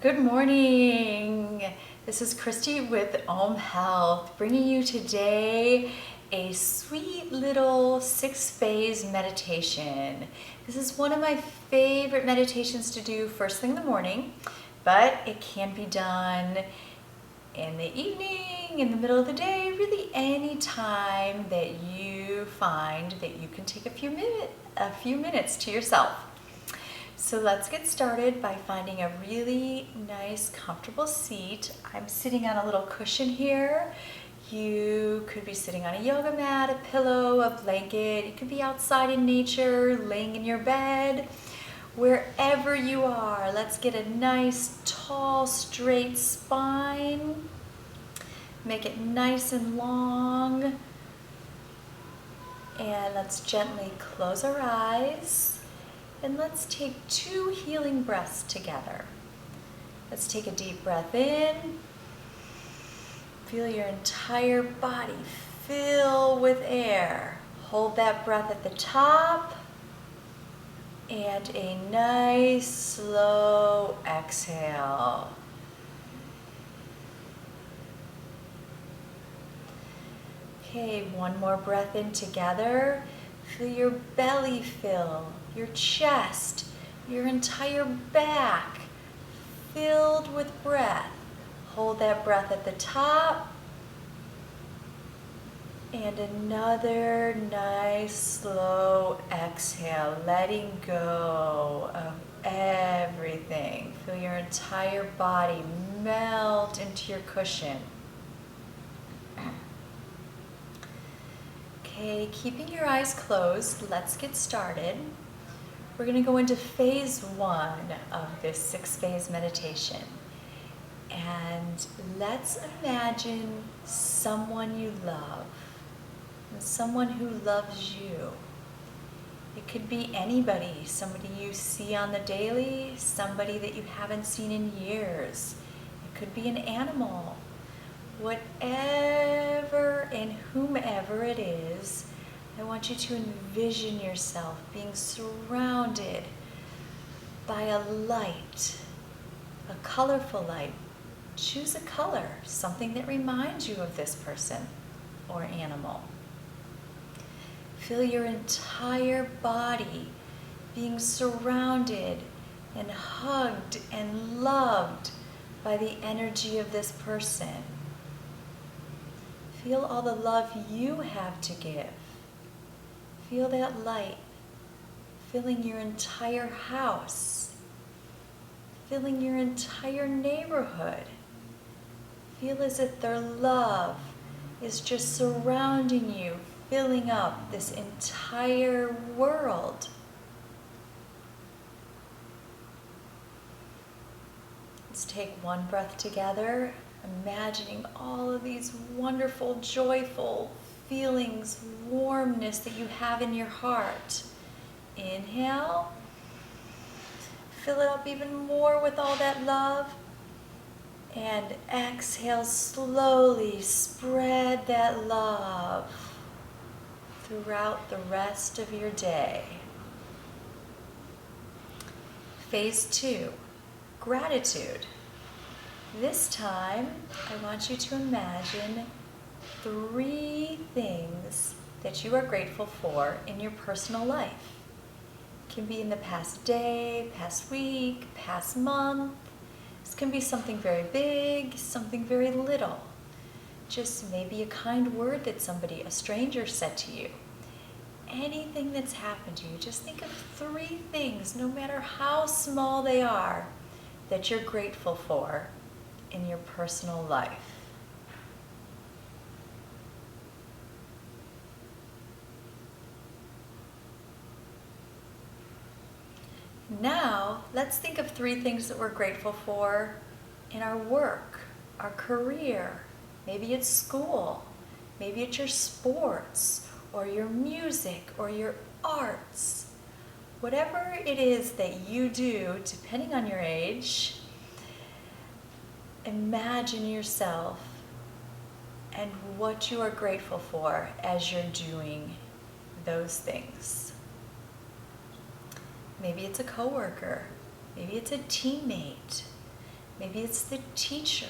Good morning. This is Christy with Om Health, bringing you today a sweet little 6-phase meditation. This is one of my favorite meditations to do first thing in the morning, but it can be done in the evening, in the middle of the day, really any time that you find that you can take a few minutes to yourself. So let's get started by finding a really nice, comfortable seat. I'm sitting on a little cushion here. You could be sitting on a yoga mat, a pillow, a blanket. You could be outside in nature, laying in your bed. Wherever you are, let's get a nice, tall, straight spine. Make it nice and long. And let's gently close our eyes. And let's take 2 healing breaths together. Let's take a deep breath in. Feel your entire body fill with air. Hold that breath at the top. And a nice, slow exhale. Okay, one more breath in together. Feel your belly fill. Your chest, your entire back filled with breath. Hold that breath at the top. And another nice slow exhale, letting go of everything. Feel your entire body melt into your cushion. Okay, keeping your eyes closed, let's get started. We're going to go into phase 1 of this 6-phase meditation. And let's imagine someone you love, someone who loves you. It could be anybody, somebody you see on the daily, somebody that you haven't seen in years. It could be an animal. Whatever and whomever it is, I want you to envision yourself being surrounded by a light, a colorful light. Choose a color, something that reminds you of this person or animal. Feel your entire body being surrounded and hugged and loved by the energy of this person. Feel all the love you have to give. Feel that light filling your entire house, filling your entire neighborhood. Feel as if their love is just surrounding you, filling up this entire world. Let's take one breath together, imagining all of these wonderful, joyful feelings, warmness that you have in your heart. Inhale. Fill it up even more with all that love. And exhale, slowly spread that love throughout the rest of your day. Phase 2, gratitude. This time, I want you to imagine 3 things that you are grateful for in your personal life. It can be in the past day, past week, past month. This can be something very big, something very little. Just maybe a kind word that a stranger said to you. Anything that's happened to you, just think of 3 things, no matter how small they are, that you're grateful for in your personal life. Now, let's think of 3 things that we're grateful for in our work, our career. Maybe it's school, maybe it's your sports, or your music, or your arts. Whatever it is that you do, depending on your age, imagine yourself and what you are grateful for as you're doing those things. Maybe it's a coworker, maybe it's a teammate, Maybe it's the teacher.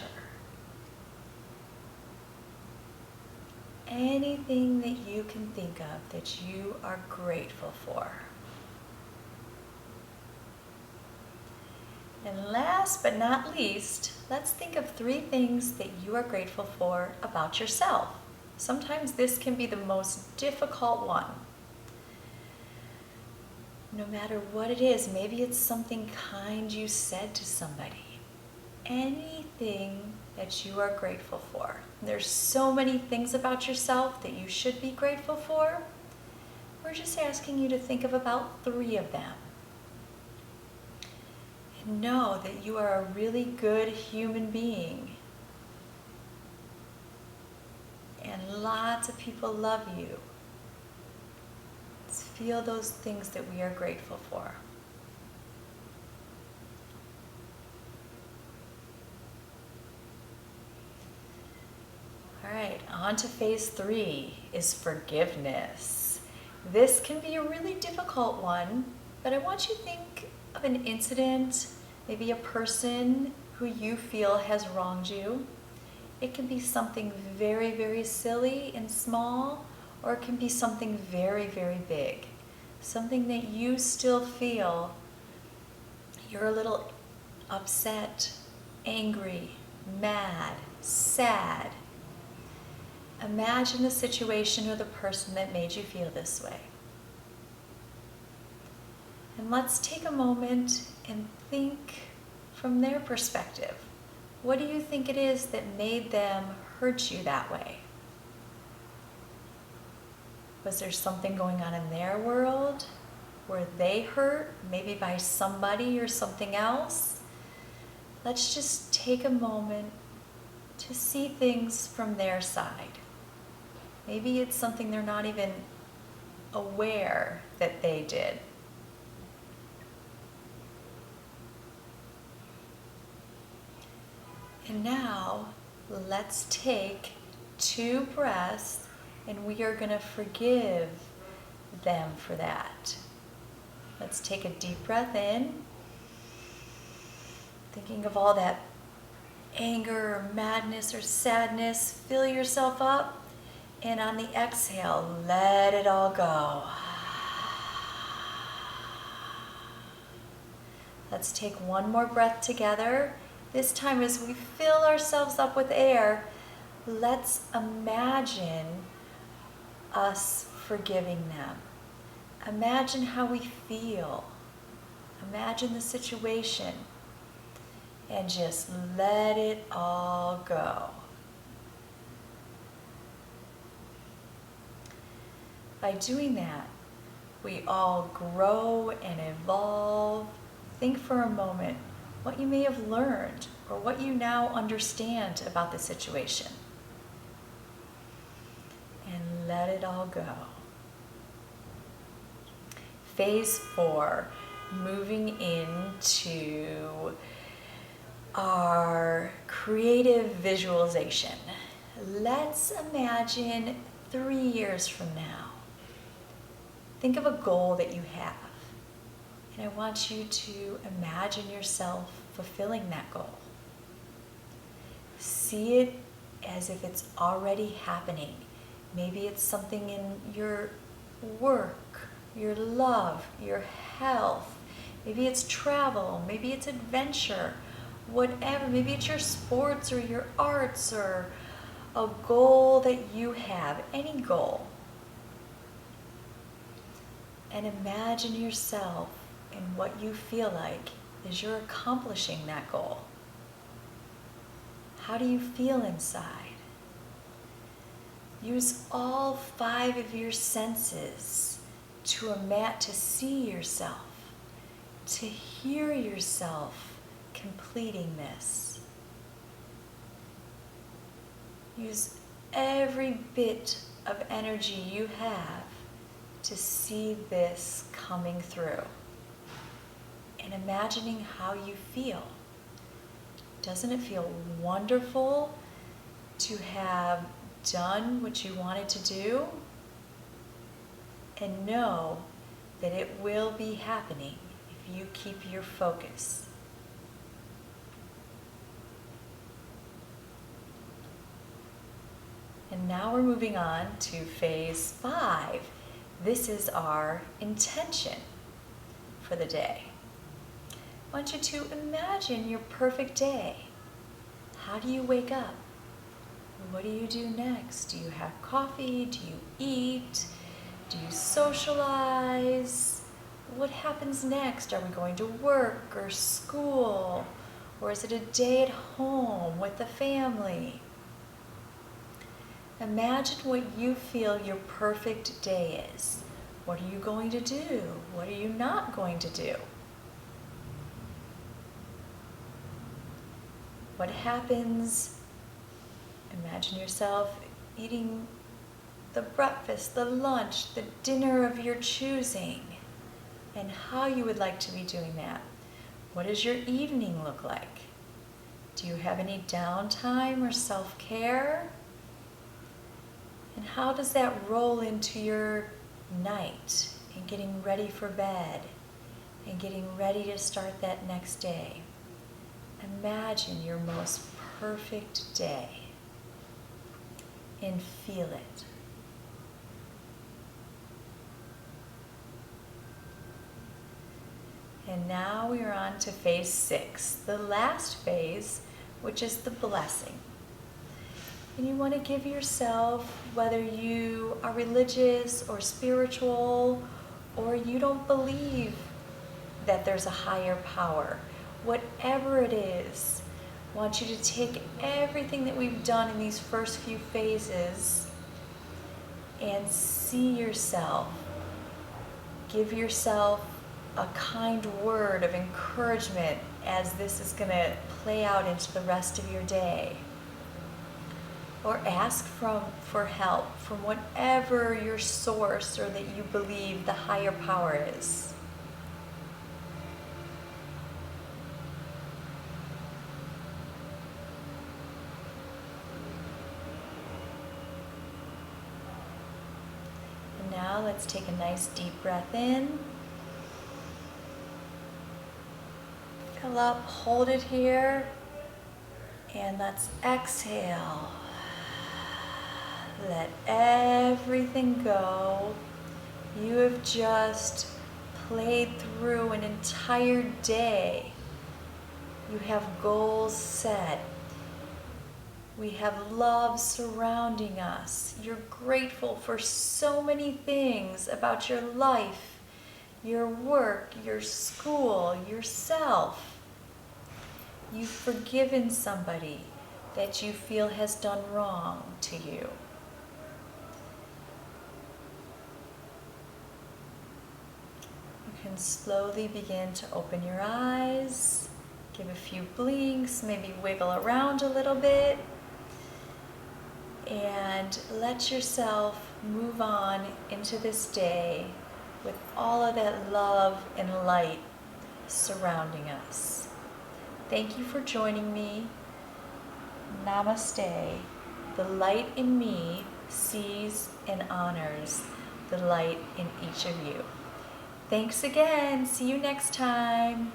Anything that you can think of that you are grateful for. And last but not least, let's think of 3 things that you are grateful for about yourself. Sometimes this can be the most difficult one. No matter what it is, maybe it's something kind you said to somebody. Anything that you are grateful for. There's so many things about yourself that you should be grateful for. We're just asking you to think of about 3 of them. And know that you are a really good human being. And lots of people love you. Let's feel those things that we are grateful for. All right, on to phase 3 is forgiveness. This can be a really difficult one, but I want you to think of an incident, maybe a person who you feel has wronged you. It can be something very, very silly and small, or it can be something very, very big. Something that you still feel you're a little upset, angry, mad, sad. Imagine the situation or the person that made you feel this way. And let's take a moment and think from their perspective. What do you think it is that made them hurt you that way? Was there something going on in their world? Were they hurt, maybe by somebody or something else? Let's just take a moment to see things from their side. Maybe it's something they're not even aware that they did. And now, let's take 2 breaths and we are going to forgive them for that. Let's take a deep breath in, thinking of all that anger or madness or sadness. Fill yourself up, and on the exhale, let it all go. Let's take 1 more breath together. This time, as we fill ourselves up with air, let's imagine us forgiving them. Imagine how we feel. Imagine the situation. And just let it all go. By doing that, we all grow and evolve. Think for a moment what you may have learned or what you now understand about the situation. And let it all go. Phase 4, moving into our creative visualization. Let's imagine 3 years from now. Think of a goal that you have. And I want you to imagine yourself fulfilling that goal. See it as if it's already happening. Maybe it's something in your work, your love, your health. Maybe it's travel. Maybe it's adventure. Whatever. Maybe it's your sports or your arts or a goal that you have. Any goal. And imagine yourself and what you feel like as you're accomplishing that goal. How do you feel inside? Use all 5 of your senses to see yourself, to hear yourself completing this. Use every bit of energy you have to see this coming through. And imagining how you feel. Doesn't it feel wonderful to have done what you wanted to do? And know that it will be happening if you keep your focus. now we're moving on to phase 5. This is our intention for the day. I want you to imagine your perfect day. How do you wake up? What do you do next? Do you have coffee? Do you eat? Do you socialize? What happens next? Are we going to work or school? Or is it a day at home with the family? Imagine what you feel your perfect day is. What are you going to do? What are you not going to do? What happens? Imagine yourself eating the breakfast, the lunch, the dinner of your choosing, and how you would like to be doing that. What does your evening look like? Do you have any downtime or self-care? And how does that roll into your night and getting ready for bed and getting ready to start that next day? Imagine your most perfect day and feel it. And now we are on to phase 6, the last phase, which is the blessing. And you want to give yourself, whether you are religious or spiritual, or you don't believe that there's a higher power, whatever it is, I want you to take everything that we've done in these first few phases and see yourself. Give yourself a kind word of encouragement as this is going to play out into the rest of your day. Or ask for help from whatever your source or that you believe the higher power is. And now let's take a nice deep breath in. Fill up, hold it here, and let's exhale. Let everything go. You have just played through an entire day. You have goals set. We have love surrounding us. You're grateful for so many things about your life, your work, your school, yourself. You've forgiven somebody that you feel has done wrong to you. You can slowly begin to open your eyes, give a few blinks, maybe wiggle around a little bit, and let yourself move on into this day with all of that love and light surrounding us. Thank you for joining me. Namaste. The light in me sees and honors the light in each of you. Thanks again. See you next time.